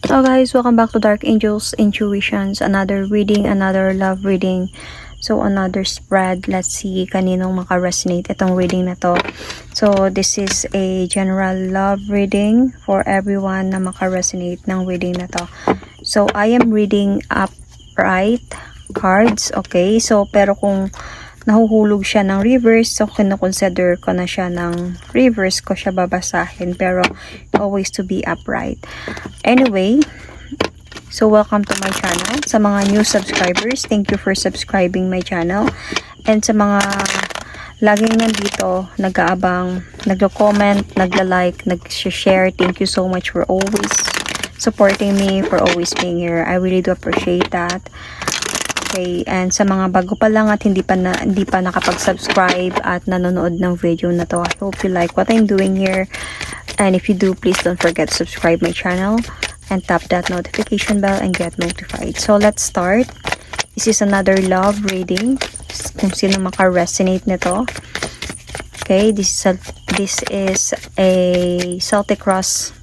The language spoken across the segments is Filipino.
Hello guys, welcome back to Dark Angels Intuitions. Another reading, another love reading. So another spread. Let's see kaninong maka-resonate itong reading na to. So this is a general love reading for everyone na maka-resonate ng reading na to. So I am reading upright cards. Okay, so pero kung nahuhulog siya ng reverse, so kino-consider ko na siya ng reverse ko siya babasahin, pero always to be upright. Anyway, so welcome to my channel. Sa mga new subscribers, thank you for subscribing my channel. And sa mga laging nandito, nag-aabang, naglo-comment, nagla-like, nag-share, thank you so much for always supporting me, for always being here. I really do appreciate that. Okay, and sa mga bago pa lang at hindi pa nakapag-subscribe at nanonood ng video na to, I hope you like what I'm doing here. And if you do, please don't forget to subscribe my channel and tap that notification bell and get notified. So let's start. This is another love reading. Kung sino maka-resonate nito. Okay, this is a Celtic Cross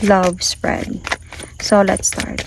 love spread. So let's start.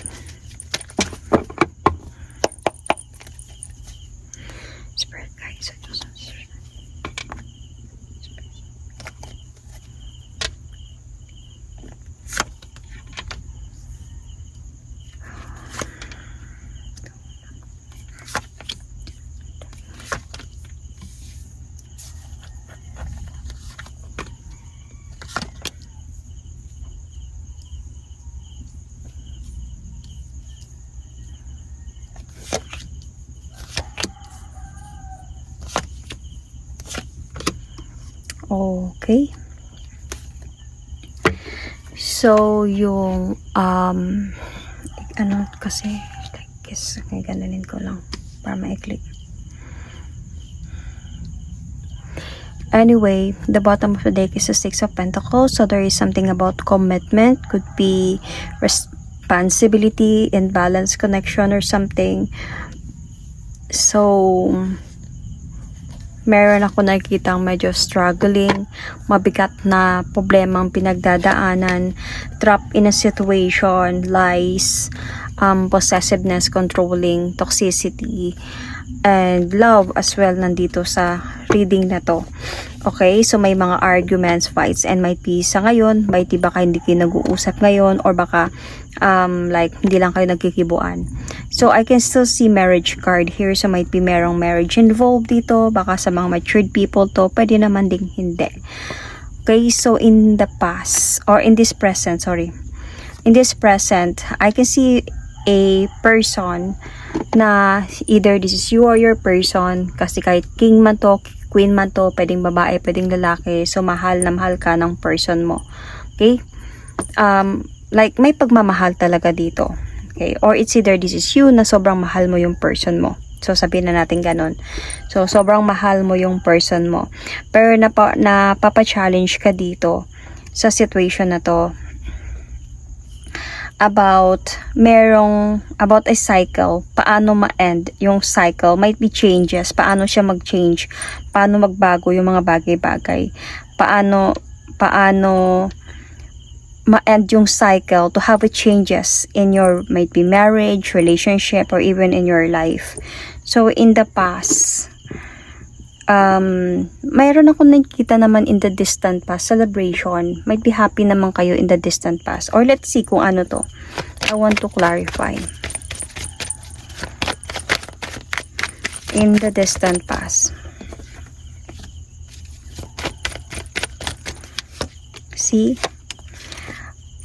Okay. So, yung, ano kasi, I guess, gananin ko lang para ma-click. Anyway, the bottom of the deck is the Six of Pentacles. So, there is something about commitment. Could be responsibility, imbalance, connection, or something. So, meron ako nakikitang medyo struggling, mabigat na problemang pinagdadaanan, trapped in a situation, lies, possessiveness, controlling, toxicity, and love as well nandito sa reading na to. Okay, so may mga arguments, fights, and might be sa ngayon, might be baka hindi kayo nag-uusap ngayon, or baka like hindi lang kayo nagkikibuan. So I can still see marriage card here, so might be merong marriage involved dito, baka sa mga matured people to, pwede naman ding hindi. Okay, so in the past, or in this present, in this present, I can see a person na either this is you or your person, kasi kahit king man to, queen man to, pwedeng babae, pwedeng lalaki, so mahal na mahal ka ng person mo. Okay? Like may pagmamahal talaga dito. Okay? Or it's either this is you na sobrang mahal mo yung person mo. So sabihin na natin ganun. So sobrang mahal mo yung person mo. Pero napapa-challenge ka dito sa situation na to about a cycle, paano ma-end yung cycle, might be changes, paano siya mag-change, paano magbago yung mga bagay-bagay, paano ma-end yung cycle to have a changes in your, might be marriage, relationship, or even in your life. So in the past, mayroon ako nakikita naman in the distant past, celebration, might be happy naman kayo in the distant past, or let's see kung ano to. I want to clarify. In the distant past. See?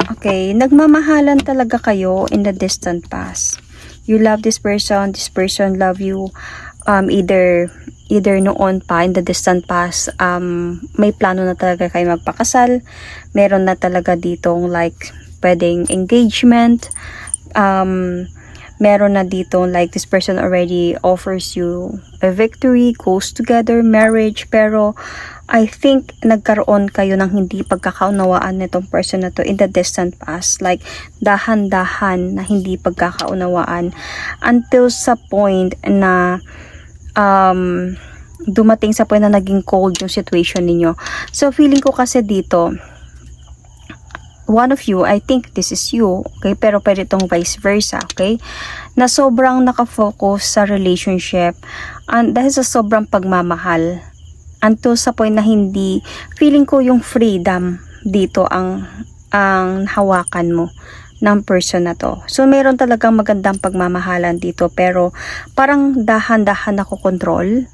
Okay, nagmamahalan talaga kayo in the distant past. You love this person love you. Either noon pa in the distant past, may plano na talaga kayo magpakasal, meron na talaga ditong like pwedeng engagement, meron na dito like this person already offers you a victory, goes together, marriage, pero I think nagkaroon kayo ng hindi pagkakaunawaan nitong person na to in the distant past, like dahan-dahan na hindi pagkakaunawaan until sa point na dumating sa point na naging cold yung situation ninyo. So feeling ko kasi dito one of you, I think this is you, okay, pero pwede itong vice versa, okay, na sobrang nakafocus sa relationship and dahil sa sobrang pagmamahal until sa point na hindi, feeling ko yung freedom dito ang hawakan mo ng person na to. So meron talagang magandang pagmamahalan dito, pero parang dahan-dahan na control,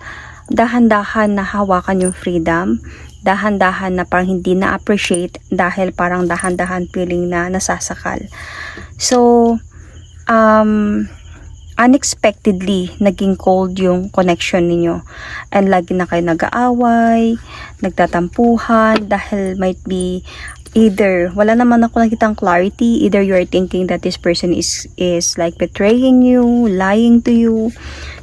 dahan-dahan na hawakan yung freedom, dahan-dahan na parang hindi na-appreciate dahil parang dahan-dahan feeling na nasasakal. So, unexpectedly, naging cold yung connection ninyo. And lagi na kayo nag-aaway, nagtatampuhan, dahil might be either, wala naman ako nakitang clarity, either you are thinking that this person is like betraying you, lying to you.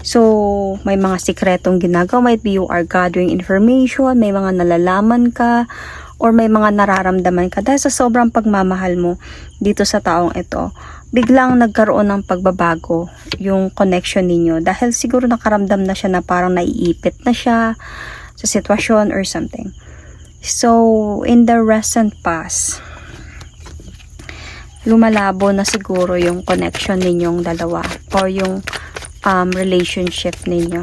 So, may mga sikretong ginagawa. Might be you are gathering information, may mga nalalaman ka, or may mga nararamdaman ka. Dahil sa sobrang pagmamahal mo dito sa taong ito, biglang nagkaroon ng pagbabago yung connection ninyo. Dahil siguro nakaramdam na siya na parang naiipit na siya sa sitwasyon or something. So, in the recent past, lumalabo na siguro yung connection ninyong dalawa or yung relationship ninyo.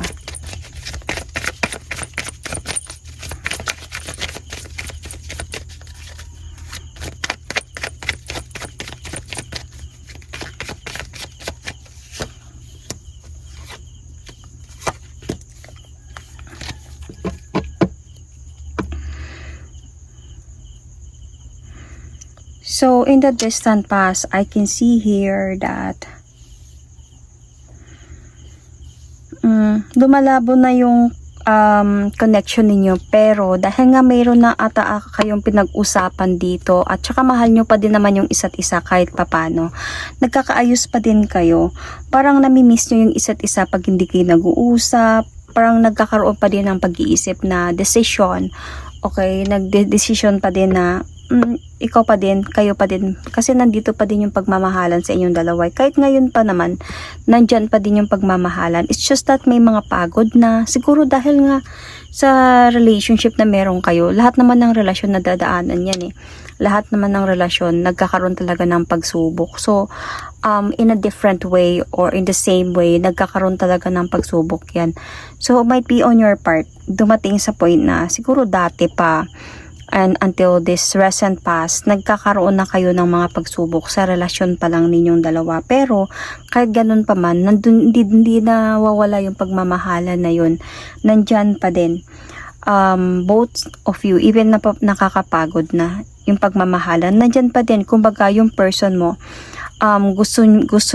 So, in the distant past, I can see here that lumalabo na yung connection ninyo, pero dahil nga mayroon na ata kayong pinag-usapan dito at saka mahal nyo pa din naman yung isa't isa kahit papano, nagkakaayos pa din kayo, parang namimiss nyo yung isa't isa pag hindi kayo nag-uusap, parang nagkakaroon pa din ng pag-iisip na decision, okay, nagde-decision pa din na ikaw pa din, kayo pa din, kasi nandito pa din yung pagmamahalan sa inyong dalawa. Kahit ngayon pa naman, nandyan pa din yung pagmamahalan. It's just that may mga pagod na, siguro dahil nga sa relationship na meron kayo, lahat naman ng relasyon na dadaanan yan eh. Lahat naman ng relasyon, nagkakaroon talaga ng pagsubok. So, in a different way or in the same way, nagkakaroon talaga ng pagsubok yan. So, it might be on your part, dumating sa point na, siguro dati pa, and until this recent past, nagkakaroon na kayo ng mga pagsubok sa relasyon pa lang ninyong dalawa. Pero, kahit ganun pa man, hindi nawawala yung pagmamahalan na yun. Nandyan pa din. Both of you, even na nakakapagod na yung pagmamahalan, nandyan pa din. Kumbaga, yung person mo, gusto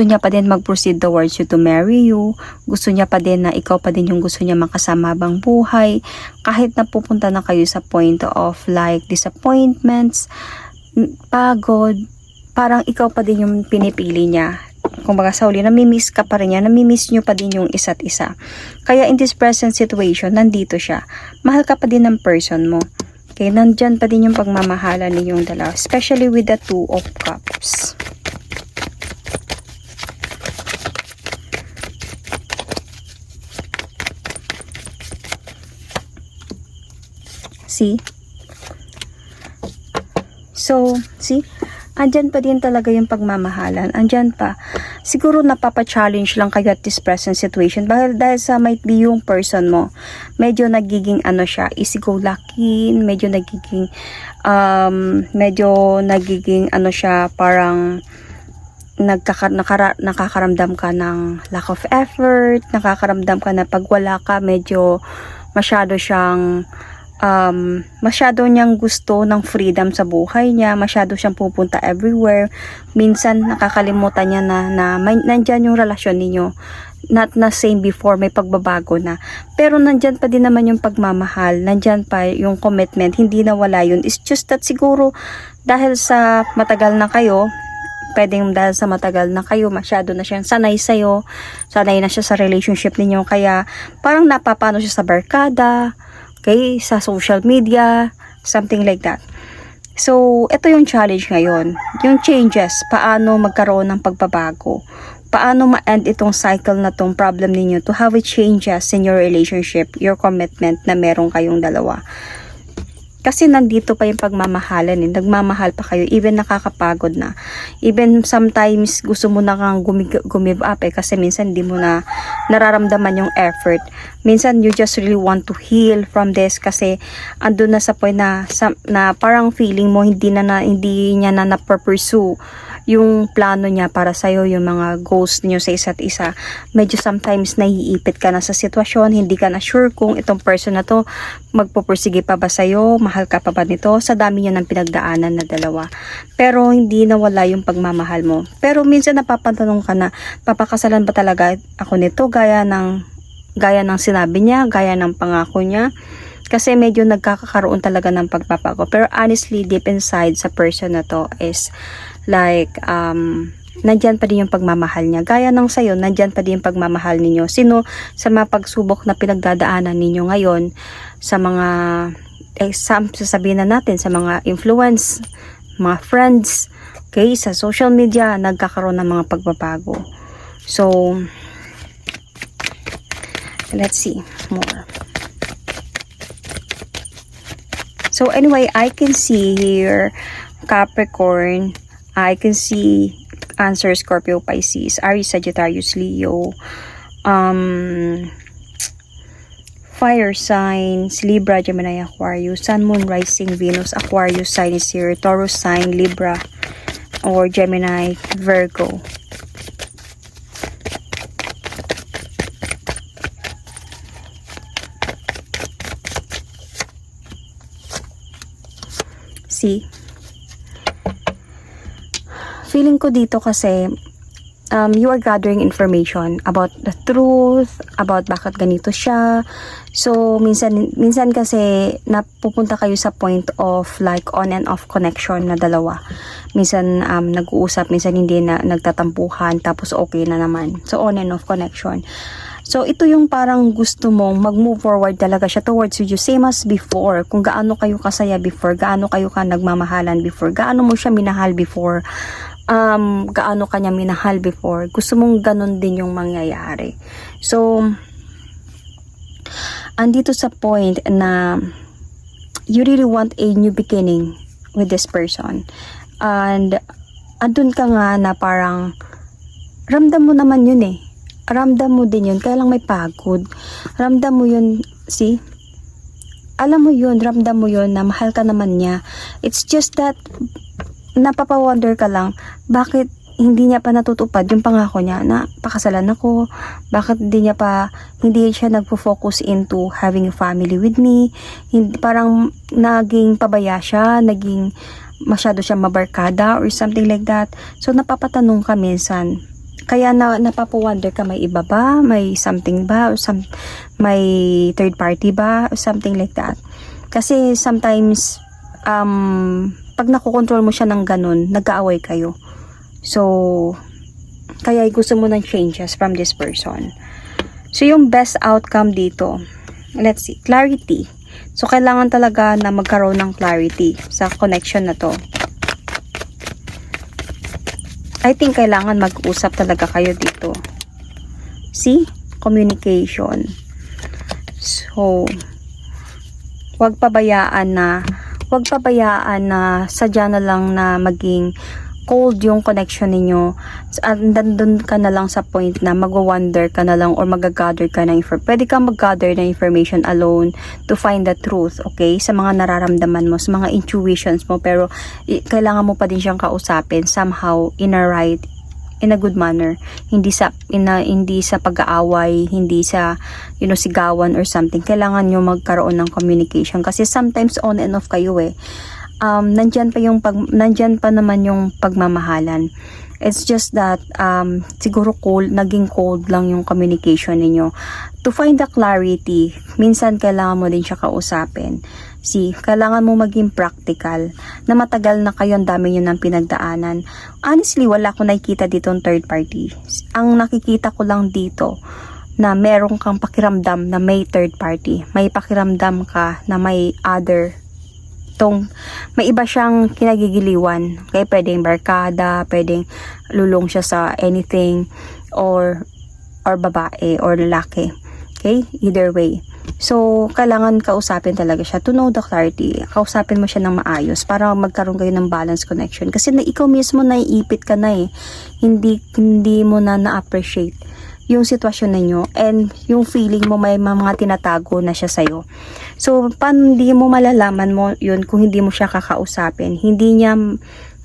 niya pa din mag-proceed towards you to marry you. Gusto niya pa din na ikaw pa din yung gusto niya makasama habang buhay. Kahit na pupunta na kayo sa point of like disappointments, pagod, parang ikaw pa din yung pinipili niya. Kumbaga sa uli, namimiss ka pa rin niya, namimiss nyo pa din yung isa't isa. Kaya in this present situation, nandito siya. Mahal ka pa din ng person mo. Okay, nandyan pa din yung pagmamahala ninyong dalawa. Especially with the Two of Cups. See? So, see? Andyan pa din talaga yung pagmamahalan. Andyan pa. Siguro napapa-challenge lang kayo at this present situation. Dahil sa might be yung person mo, medyo nagiging ano siya, easy-go-lucky, medyo nagiging ano siya, parang nakakaramdam ka ng lack of effort, nakakaramdam ka na pag wala ka, medyo masyado niyang gusto ng freedom sa buhay niya, masyado siyang pupunta everywhere. Minsan nakakalimutan niya na nandyan yung relasyon ninyo, not na same before, may pagbabago na, pero nandyan pa din naman yung pagmamahal, nandyan pa yung commitment, hindi nawala yun. It's just that siguro dahil sa matagal na kayo, masyado na siyang sanay sa'yo, sanay na siya sa relationship ninyo, kaya parang napapano siya sa barkada, okay, sa social media, something like that. So, ito yung challenge ngayon. Yung changes, paano magkaroon ng pagbabago. Paano ma-end itong cycle na tong problem ninyo to have it changes in your relationship, your commitment na meron kayong dalawa. Kasi nandito pa yung pagmamahalan eh. Nagmamahal pa kayo. Even nakakapagod na. Even sometimes gusto mo na kang gumive up eh. Kasi minsan hindi mo na nararamdaman yung effort. Minsan you just really want to heal from this. Kasi andun na sa point na parang feeling mo hindi niya na na-pursue yung plano niya para sa'yo, yung mga goals niyo sa isa't isa. Medyo sometimes naiipit ka na sa sitwasyon, hindi ka na sure kung itong person na to magpupursige pa ba sa'yo, mahal ka pa ba nito, sa dami niya ng pinagdaanan na dalawa. Pero hindi nawala yung pagmamahal mo. Pero minsan napapatanong ka na, papakasalan ba talaga ako nito gaya ng sinabi niya, gaya ng pangako niya? Kasi medyo nagkakaroon talaga ng pagpapago. Pero honestly, deep inside sa person na to is like, nandyan pa din yung pagmamahal niya. Gaya ng sayo, nandyan pa din yung pagmamahal ninyo. Sino sa mga pagsubok na pinagdadaanan ninyo ngayon, sa mga, sasabihin na natin, sa mga influence, mga friends, okay, sa social media, nagkakaroon ng mga pagbabago. So, let's see more. So anyway, I can see here Capricorn, I can see Cancer, Scorpio, Pisces, Aries, Sagittarius, Leo, fire signs, Libra, Gemini, Aquarius, Sun, Moon, Rising, Venus, Aquarius sign is here, Taurus sign, Libra, or Gemini, Virgo. See? Feeling ko dito kasi you are gathering information about the truth, about bakit ganito siya. So, minsan kasi napupunta kayo sa point of like on and off connection na dalawa. Minsan nag-uusap, minsan hindi na nagtatampuhan, tapos okay na naman. So, on and off connection. So, ito yung parang gusto mong mag-move forward talaga siya towards you. Same as before. Kung gaano kayo kasaya before, gaano kayo ka nagmamahalan before, gaano mo siya minahal before, gaano kanya minahal before, gusto mong ganun din yung mangyayari. So, andito sa point na you really want a new beginning with this person. And, andun ka nga na parang, ramdam mo naman yun eh. Ramdam mo din yun, kaya lang may pagod. Ramdam mo yun, see? Alam mo yun, ramdam mo yun na mahal ka naman niya. It's just that, napapawonder ka lang, bakit hindi niya pa natutupad yung pangako niya na pakasalan ako, bakit hindi siya nagpo-focus into having a family with me, parang naging pabaya siya, naging masyado siya mabarkada or something like that. So napapatanong ka minsan, kaya napapawonder ka, may iba ba, may something ba, or may third party ba, or something like that. Kasi sometimes pag nakokontrol mo siya ng ganun, nag-aaway kayo. So, kaya gusto mo ng changes from this person. So, yung best outcome dito, let's see, clarity. So, kailangan talaga na magkaroon ng clarity sa connection na to. I think kailangan mag-usap talaga kayo dito. See? Communication. So, wag pabayaan na sadya na lang na maging cold yung connection ninyo. At nandun ka na lang sa point na magwa-wonder ka na lang or mag-gather ka na information. Pwede kang mag-gather na information alone to find the truth, okay? Sa mga nararamdaman mo, sa mga intuitions mo, pero kailangan mo pa din siyang kausapin somehow in a good manner. Hindi sa pag-aaway, hindi sa sigawan or something. Kailangan nyo magkaroon ng communication kasi sometimes on and off kayo eh. Nandyan pa naman yung pagmamahalan. It's just that siguro naging cold lang yung communication ninyo. To find the clarity, minsan kailangan mo din siya kausapin. See, kailangan mo maging practical. Na matagal na kayo, ang dami nyo ng pinagdaanan. Honestly, wala ko nakikita dito ng third party. Ang nakikita ko lang dito na meron kang pakiramdam na may third party. May pakiramdam ka na may other. May iba siyang kinagigiliwan. Okay, pwedeng barkada, pwedeng lulong siya sa anything, or babae or lalaki. Okay, either way. So, kailangan kausapin talaga siya to know the clarity. Kausapin mo siya ng maayos para magkaroon kayo ng balance connection. Kasi ikaw mismo naiipit ka na eh. Hindi mo na-appreciate yung sitwasyon ninyo and yung feeling mo may mga tinatago na siya sa'yo. So, paano hindi mo malalaman mo yun kung hindi mo siya kakausapin? Hindi niya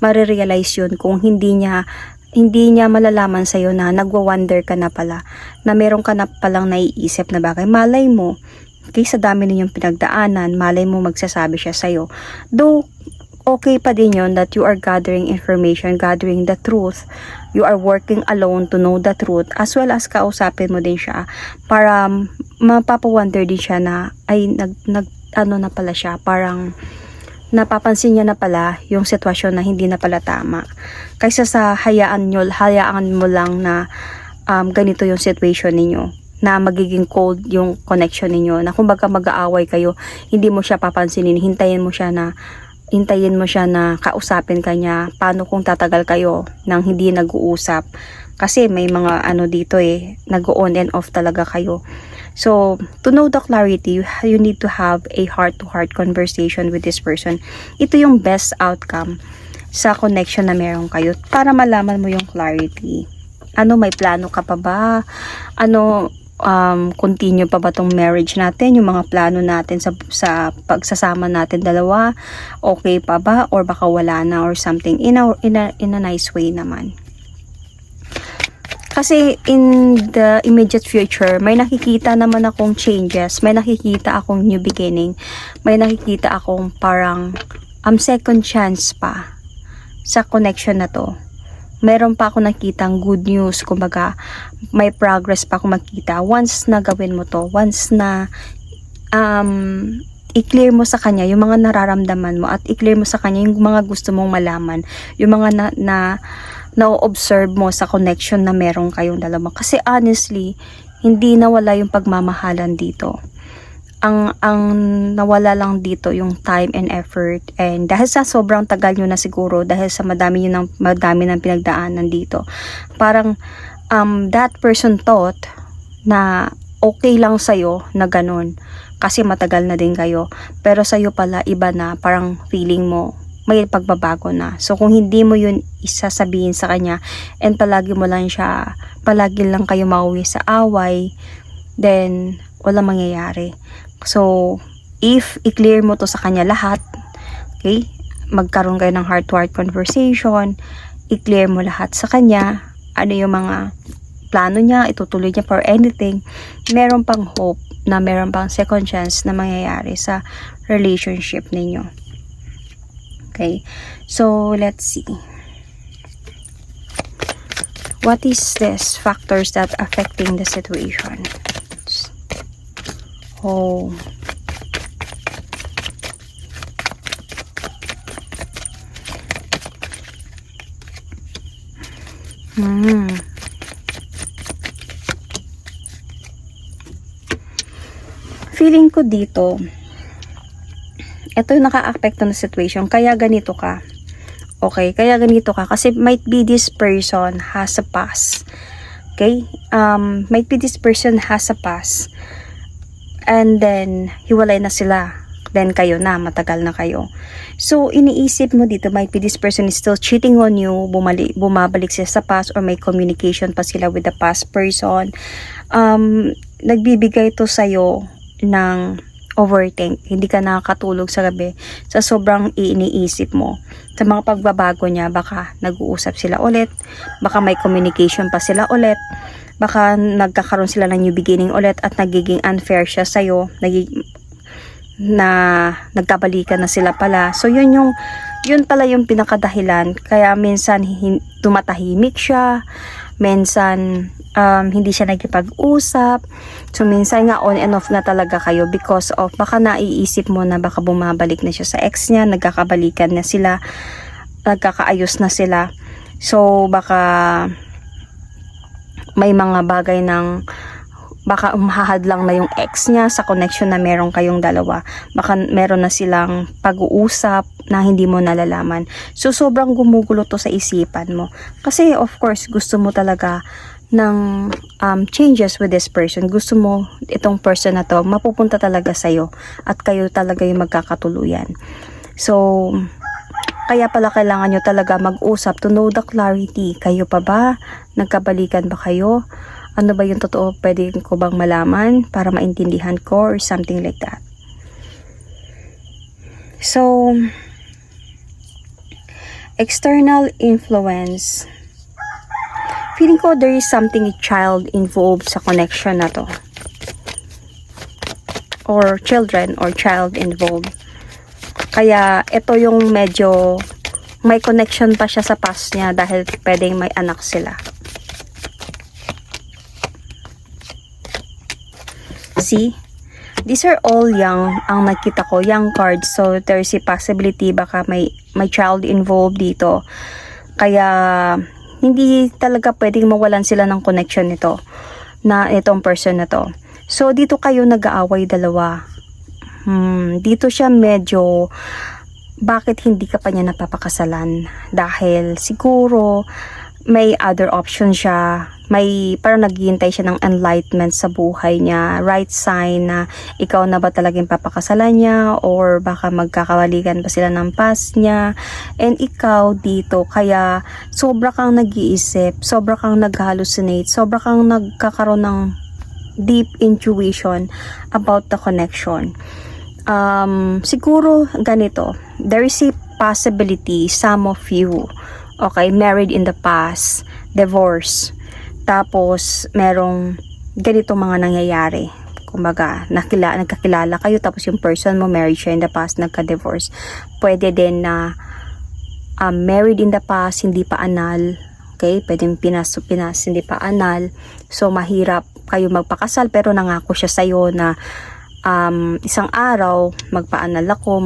marirealize yun kung hindi niya malalaman sa'yo na nagwa-wonder ka na pala, na meron ka na palang naiisip na bagay. Malay mo, kaysa dami ninyong pinagdaanan, malay mo magsasabi siya sa'yo. Though, okay pa din yun that you are gathering information, gathering the truth. You are working alone to know the truth, as well as kausapin mo din siya para mapapa-wonder din siya na ay ano na pala siya, parang napapansin niya na pala yung sitwasyon na hindi na pala tama. Kaysa sa hayaan mo lang na ganito yung situation ninyo, na magiging cold yung connection ninyo, na kumbaga mag-aaway kayo, hindi mo siya papansinin, hintayin mo siya na kausapin ka niya. Paano kung tatagal kayo nang hindi nag-uusap? Kasi may mga ano dito eh, nag-on and off talaga kayo. So, to know the clarity, you need to have a heart-to-heart conversation with this person. Ito yung best outcome sa connection na meron kayo para malaman mo yung clarity. Ano, may plano ka pa ba? Ano, continue pa ba tong marriage natin? Yung mga plano natin sa pagsasama natin dalawa, okay pa ba? Or baka wala na or something in a nice way naman. Kasi in the immediate future, may nakikita naman akong changes, may nakikita akong new beginning, may nakikita akong parang second chance pa sa connection na to. Meron pa ako nakitang good news, kumbaga may progress pa ako makita once na gawin mo to, once na i-clear mo sa kanya yung mga nararamdaman mo at i-clear mo sa kanya yung mga gusto mong malaman, yung mga na-observe mo sa connection na meron kayong dalawa. Kasi honestly, hindi nawala yung pagmamahalan dito. Ang nawala lang dito yung time and effort, and dahil sa sobrang tagal nyo na siguro, dahil sa madami ng pinagdaanan dito, parang that person thought na okay lang sa'yo na ganun kasi matagal na din kayo, pero sa'yo pala iba na, parang feeling mo may pagbabago na. So kung hindi mo yun isasabihin sa kanya and palagi lang kayo mauwi sa away, then wala mangyayari. So if i-clear mo to sa kanya lahat, okay, magkaroon kayo ng heart-to-heart conversation, i-clear mo lahat sa kanya, ano yung mga plano niya, itutuloy niya for anything, meron pang hope na meron pang second chance na mangyayari sa relationship ninyo. Okay, so let's see. What is this factors that affecting the situation? Oh. Feeling ko dito, ito yung naka-affect na situation, kaya ganito ka. Okay, kaya ganito ka kasi might be this person has a past. Okay? Might be this person has a past. And then hiwalay na sila. Then kayo na, matagal na kayo. So iniisip mo dito, might be this person is still cheating on you, bumabalik sila sa past, or may communication pa sila with the past person. Nagbibigay to sa'yo ng overthink, hindi ka nakakatulog sa gabi sa sobrang iniisip mo. Sa mga pagbabago niya, baka nag-uusap sila ulit, baka may communication pa sila ulit, baka nagkakaroon sila ng new beginning ulit at nagiging unfair siya sa'yo, na nagkabalikan na sila pala. So yun pala yung pinakadahilan, kaya minsan tumatahimik siya, minsan hindi siya nagkipag-usap. So minsan nga on and off na talaga kayo because of baka naiisip mo na baka bumabalik na siya sa ex niya, nagkakabalikan na sila, nagkakaayos na sila. So baka may mga bagay ng baka umahadlang na yung ex niya sa connection na meron kayong dalawa. Baka meron na silang pag-uusap na hindi mo nalalaman. So sobrang gumugulo to sa isipan mo. Kasi of course gusto mo talaga changes with this person. Gusto mo itong person na to mapupunta talaga sa'yo at kayo talaga yung magkakatuluyan. So, kaya pala kailangan nyo talaga mag-usap to know the clarity. Kayo pa ba? Nagkabalikan ba kayo? Ano ba yung totoo? Pwede ko bang malaman para maintindihan ko or something like that. So, external influence. Feeling ko there is something child involved sa connection na to. Or children or child involved. Kaya ito yung medyo may connection pa siya sa past niya dahil pwedeng may anak sila. See? These are all young ang nakita ko, young cards. So there's a possibility baka may child involved dito. Kaya hindi talaga pwedeng mawalan sila ng connection nito na itong person na to. So dito kayo nag-aaway dalawa. Dito siya medyo bakit hindi ka pa niya napapakasalan? Dahil siguro may other option siya. May parang naghihintay siya ng enlightenment sa buhay niya. Right sign na ikaw na ba talagang papakasalan niya or baka magkakawalikan pa sila ng past niya. And ikaw dito kaya sobra kang nag-iisip, sobra kang nag-hallucinate, sobra kang nagkakaroon ng deep intuition about the connection. Siguro ganito, there is a possibility some of you, okay, married in the past, divorce, tapos merong ganito mga nangyayari. Kumbaga, nagkakilala kayo tapos yung person mo married siya in the past, nagka-divorce. Pwede din na married in the past, hindi pa anal. Okay, pwedeng pinas, hindi pa anal. So, mahirap kayo magpakasal pero nangako siya sa'yo na isang araw magpa-anal ako,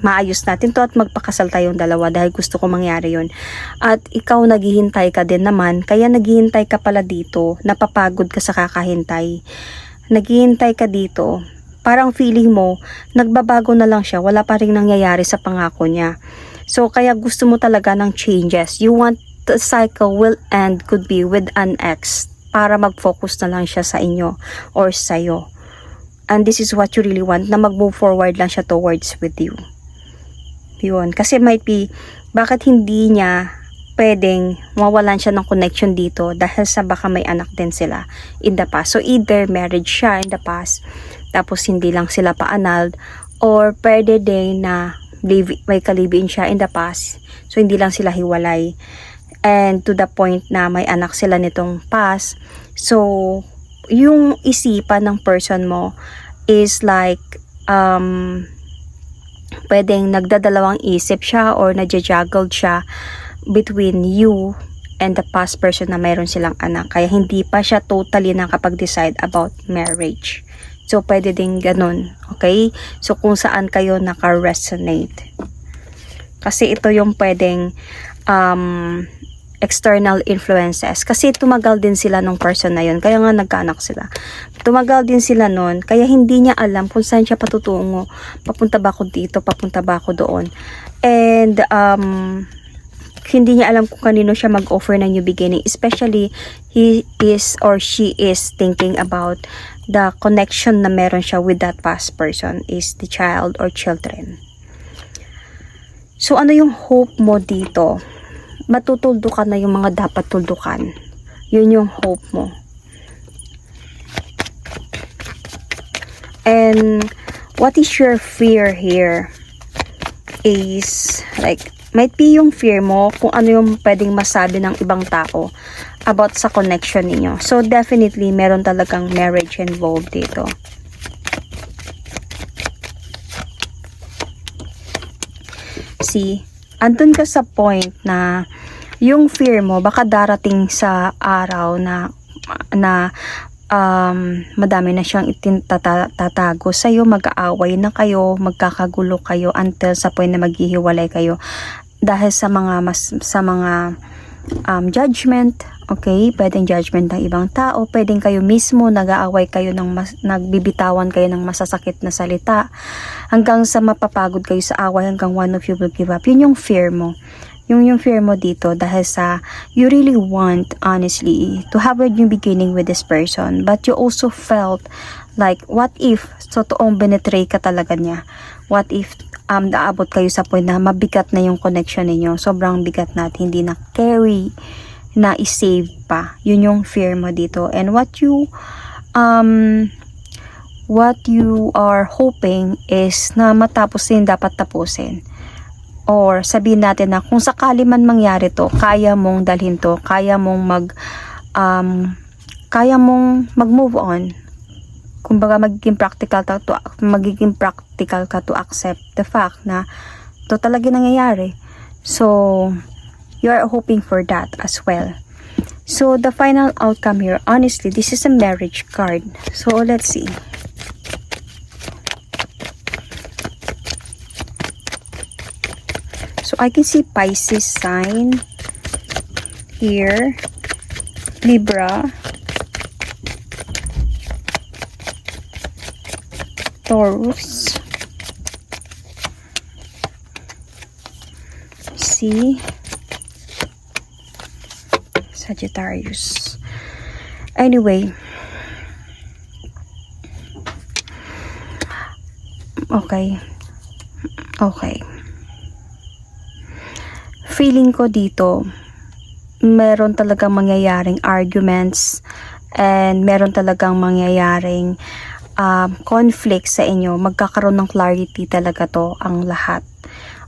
maayos natin to at magpakasal tayong dalawa dahil gusto ko mangyari yon. At ikaw naghihintay ka din naman, kaya naghihintay ka pala dito, napapagod ka sa kakahintay. Naghihintay ka dito, parang feeling mo, nagbabago na lang siya, wala pa rin nangyayari sa pangako niya. So, kaya gusto mo talaga ng changes. You want the cycle will end, could be with an ex, para mag-focus na lang siya sa inyo or sa'yo. And this is what you really want, na mag-move forward lang siya towards with you. Yun. Kasi might be, bakit hindi niya pwedeng mawalan siya ng connection dito dahil sa baka may anak din sila in the past. So, either marriage siya in the past, tapos hindi lang sila pa-annulled, or pwede din na may kalibin siya in the past, so hindi lang sila hiwalay. And to the point na may anak sila nitong past. So, yung isipan ng person mo is like, pwedeng nagdadalawang isip siya or nadja-juggled siya between you and the past person na mayroon silang anak. Kaya hindi pa siya totally nakapag-decide about marriage. So, pwede din ganun. Okay? So, kung saan kayo naka-resonate. Kasi ito yung pwedeng external influences. Kasi tumagal din sila nung person na yun. Kaya nga nagkaanak sila. Tumagal din sila nun. Kaya hindi niya alam kung saan siya patutungo. Papunta ba ako dito? Papunta ba ako doon? And hindi niya alam kung kanino siya mag-offer ng new beginning. Especially, he is or she is thinking about the connection na meron siya with that past person is the child or children. So, ano yung hope mo dito? Matutuldukan na yung mga dapat tuldukan. Yun yung hope mo. And what is your fear here? Is like, might be yung fear mo kung ano yung pwedeng masabi ng ibang tao about sa connection ninyo. So, definitely, meron talagang marriage involved dito. See, andun ka sa point na yung fear mo baka darating sa araw na madami na siyang tatago sa'yo, mag-aaway na kayo, magkakagulo kayo until sa point na maghihiwalay kayo dahil sa mga judgment. Okay, pwedeng judgment ng ibang tao, pwedeng kayo mismo nag-aaway kayo nagbibitawan kayo ng masasakit na salita hanggang sa mapapagod kayo sa away, hanggang one of you will give up. Yun yung fear mo. yung fear mo dito dahil sa you really want honestly to have a new beginning with this person, but you also felt like what if totoong binetray ka talaga niya, what if naabot kayo sa point na mabigat na yung connection ninyo, sobrang bigat na at hindi na carry na i-save pa. Yun yung fear mo dito. And what you are hoping is na matapos din dapat tapusin. Or sabihin natin na kung sakali man mangyari to, kaya mong dalhin to, kaya mong mag-move on. Kumbaga magiging practical ka to accept the fact na to talaga nangyayari. So you are hoping for that as well. So the final outcome here, honestly, this is a marriage card. So let's see. So I can see Pisces sign here, Libra, Taurus, see, Sagittarius. Anyway, okay. Feeling ko dito, meron talagang mangyayaring arguments and meron talagang mangyayaring conflict sa inyo. Magkakaroon ng clarity talaga to ang lahat.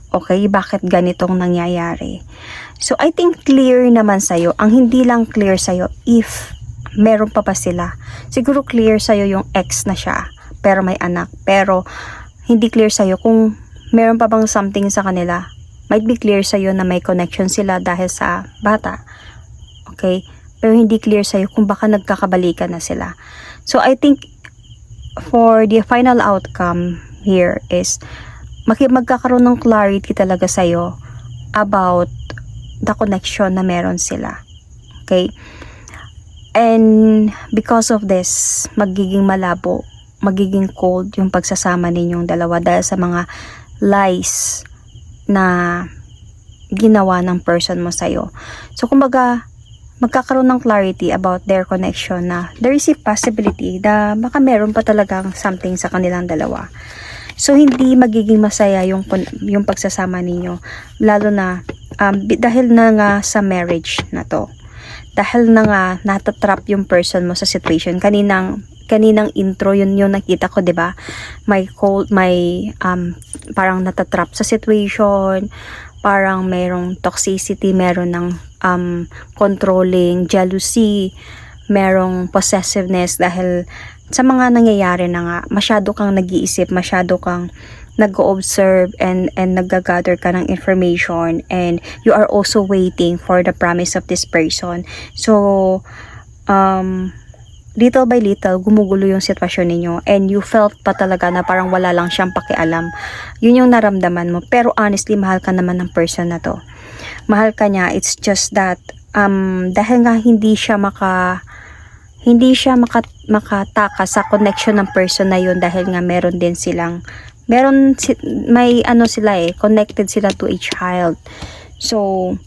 Okay, bakit ganitong nangyayari? So, I think clear naman sa'yo. Ang hindi lang clear sa'yo, if meron pa ba sila. Siguro clear sa'yo yung ex na siya, pero may anak. Pero, hindi clear sa'yo kung meron pa bang something sa kanila. Might be clear sa'yo na may connection sila dahil sa bata. Okay? Pero hindi clear sa'yo kung baka nagkakabalikan na sila. So, I think, for the final outcome here is magkakaroon ng clarity talaga sa'yo about the connection na meron sila. Okay? And because of this, magiging malabo, magiging cold yung pagsasama ninyong dalawa dahil sa mga lies na ginawa ng person mo sa'yo. So, kumbaga, magkakaroon ng clarity about their connection na there is a possibility na baka meron pa talagang something sa kanilang dalawa. So, hindi magiging masaya yung pagsasama ninyo. Lalo na, dahil na nga sa marriage na to. Dahil na nga natatrap yung person mo sa situation. Kaninang intro, yun yung nakita ko, 'di ba? May parang natatrap sa situation, parang merong toxicity, meron ng controlling, jealousy, merong possessiveness dahil sa mga nangyayari na nga, masyado kang nag-iisip, masyado kang nag-observe and nag-gather ka ng information, and you are also waiting for the promise of this person. So, little by little, gumugulo yung sitwasyon ninyo, and you felt pa talaga na parang wala lang siyang pakialam. Yun yung naramdaman mo. Pero honestly, mahal ka naman ng person na to. Mahal ka niya. It's just that, dahil nga hindi siya makataka sa connection ng person na yun, dahil nga meron din silang, connected sila to a child. So,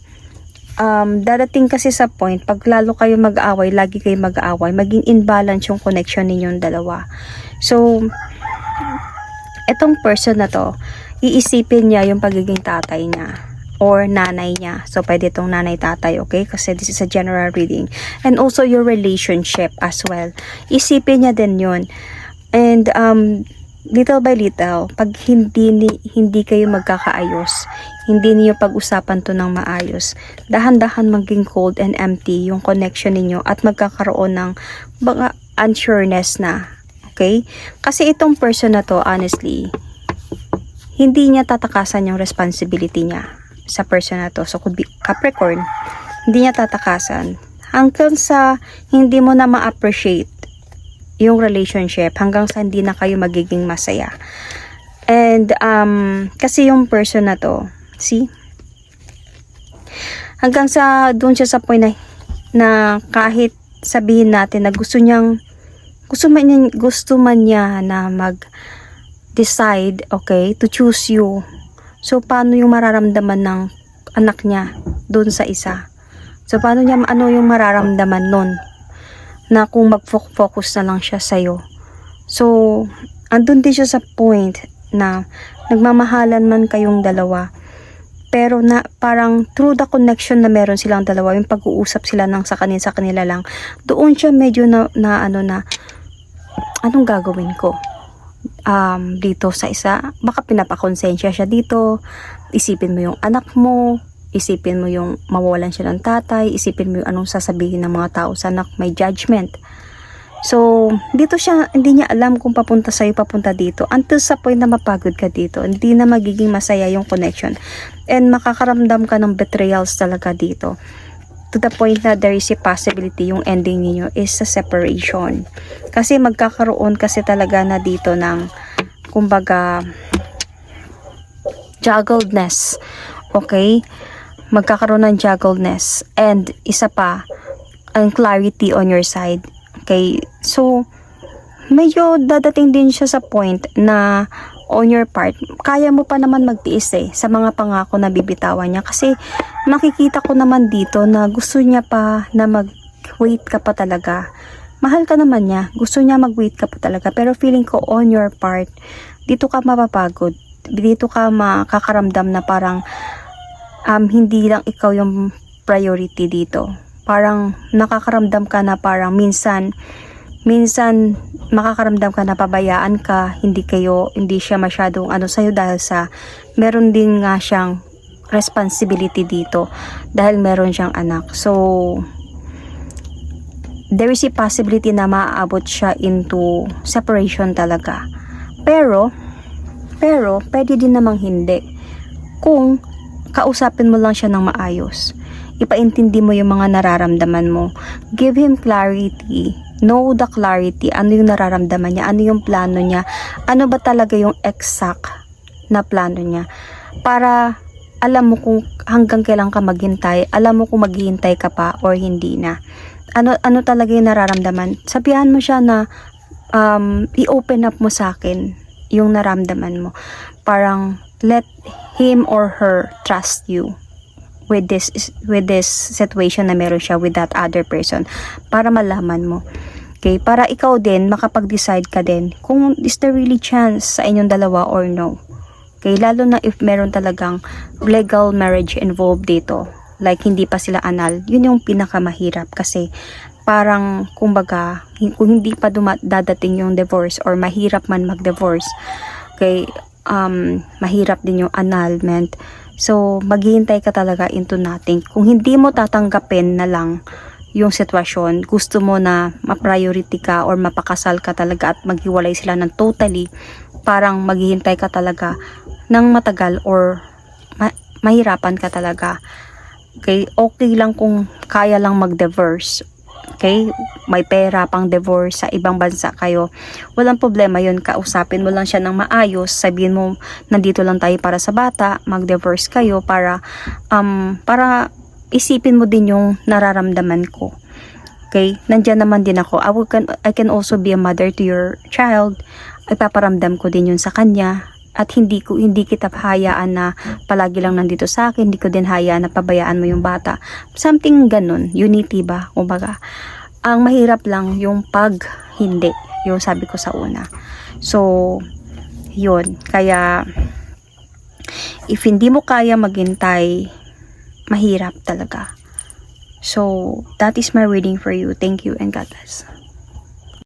dadating kasi sa point, pag lalo kayo mag-aaway, lagi kayo mag-aaway, maging imbalance yung connection ninyong dalawa. So, etong person na to, iisipin niya yung pagiging tatay niya or nanay niya. So, pwede itong nanay-tatay, okay? Kasi this is a general reading. And also your relationship as well. Isipin niya din yun. And, little by little, pag hindi kayo magkakaayos, hindi niyo pag-usapan to ng maayos, dahan-dahan maging cold and empty yung connection ninyo at magkakaroon ng mga unsureness na. Okay? Kasi itong person na to, honestly, hindi niya tatakasan yung responsibility niya sa person na to. So, could be Capricorn, hindi niya tatakasan. Hanggang sa hindi mo na ma-appreciate yung relationship, hanggang sa hindi na kayo magiging masaya. And, kasi yung person na to, see? Hanggang sa, doon siya sa point na kahit sabihin natin na gusto man niya na mag-decide, okay, to choose you. So, paano yung mararamdaman ng anak niya dun sa isa. So, paano niya, ano yung mararamdaman nun? Na kung mag-focus na lang siya sa'yo. So, andun din siya sa point na nagmamahalan man kayong dalawa. Pero na parang through the connection na meron silang dalawa, yung pag-uusap sila ng sa kanila lang, doon siya medyo na anong gagawin ko? Dito sa isa, baka pinapakonsensya siya dito, isipin mo yung anak mo, isipin mo yung mawawalan siya ng tatay, isipin mo yung anong sasabihin ng mga tao sa anak, may judgment. So, dito siya, hindi niya alam kung papunta sa'yo, papunta dito. Until sa point na mapagod ka dito, hindi na magiging masaya yung connection. And makakaramdam ka ng betrayals talaga dito. To the point na there is a possibility yung ending niyo is a separation. Kasi magkakaroon kasi talaga na dito ng, kumbaga, juggledness. Okay? Magkakaroon ng juggledness. And isa pa, ang clarity on your side. Okay, so medyo dadating din siya sa point na on your part, kaya mo pa naman magtiis sa mga pangako na bibitawan niya. Kasi makikita ko naman dito na gusto niya pa na mag-wait ka pa talaga. Mahal ka naman niya, gusto niya mag-wait ka pa talaga. Pero feeling ko on your part, dito ka mapapagod. Dito ka makakaramdam na parang hindi lang ikaw yung priority dito. Parang nakakaramdam ka na parang minsan makakaramdam ka na pabayaan ka, hindi siya masyadong sa'yo dahil sa meron din nga siyang responsibility dito dahil meron siyang anak. So, there is a possibility na maaabot siya into separation talaga. Pero, pwede din namang hindi. Kung kausapin mo lang siya ng maayos. Ipaintindi mo yung mga nararamdaman mo. Give him clarity. Know the clarity. Ano yung nararamdaman niya? Ano yung plano niya? Ano ba talaga yung exact na plano niya? Para alam mo kung hanggang kailan ka maghintay. Alam mo kung maghihintay ka pa or hindi na. Ano talaga yung nararamdaman? Sabihan mo siya na i-open up mo sa akin yung nararamdaman mo. Parang let him or her trust you with this situation na meron siya with that other person para malaman mo. Okay, para ikaw din makapag-decide ka din kung is there really chance sa inyong dalawa or no. Okay, lalo na if meron talagang legal marriage involved dito, like hindi pa sila anal, yun yung pinakamahirap kasi parang kumbaga kung hindi pa dadating yung divorce or mahirap man mag-divorce, okay, mahirap din yung annulment. So, maghihintay ka talaga into nothing. Kung hindi mo tatanggapin na lang yung sitwasyon, gusto mo na ma-priority ka or mapakasal ka talaga at maghiwalay sila ng totally, parang maghihintay ka talaga ng matagal or mahirapan ka talaga. Okay, okay lang kung kaya lang mag-divorce. Okay, may pera pang divorce sa ibang bansa kayo, walang problema yun. Kausapin mo lang siya ng maayos, sabihin mo nandito lang tayo para sa bata, mag-divorce kayo para isipin mo din yung nararamdaman ko. Okay, nandyan naman din ako. I can also be a mother to your child. Ipaparamdam ko din yun sa kanya. At hindi kita hayaan na palagi lang nandito sa akin, hindi ko din hayaan na pabayaan mo yung bata. Something ganun, unity ba? Kumbaga, ang mahirap lang yung pag hindi, yung sabi ko sa una. So, yun. Kaya, if hindi mo kaya maghintay, mahirap talaga. So, that is my reading for you. Thank you and God bless.